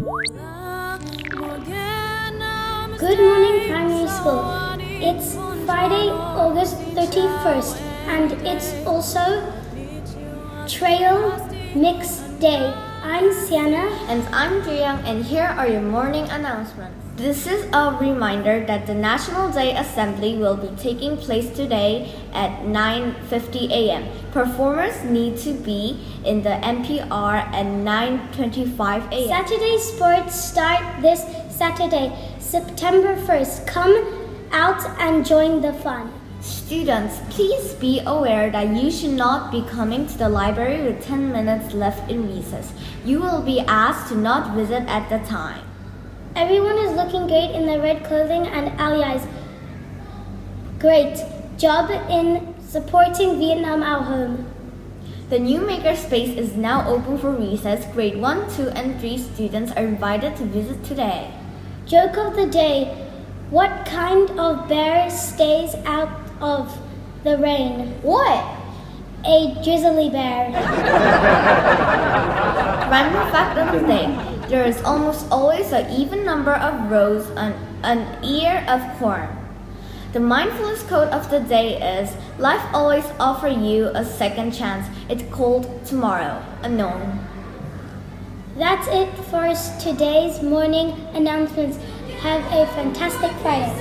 Good morning, primary school. It's Friday, August 31st, and it's also Trail Mix Day. I'm Sienna. And I'm Jiyoung, and here are your morning announcements. This is a reminder that the National Day Assembly will be taking place today at 9:50 a.m. Performers need to be in the NPR at 9:25 a.m. Saturday sports start this Saturday, September 1st. Come out and join the fun. Students, please be aware that you should not be coming to the library with 10 minutes left in recess. You will be asked to not visit at the time. Everyone is looking great in their red clothing and allies. Great job in supporting Vietnam, our home. The new MakerSpace is now open for recess. Grade 1, 2, and 3 students are invited to visit today. Joke of the day. What kind of bear stays out of the rain? What? A drizzly bear. Random fact of the day. There is almost always an even number of rows on an ear of corn. The mindfulness quote of the day is, life always offers you a second chance. It's called tomorrow, unknown. That's it for today's morning announcements. Have a fantastic Friday.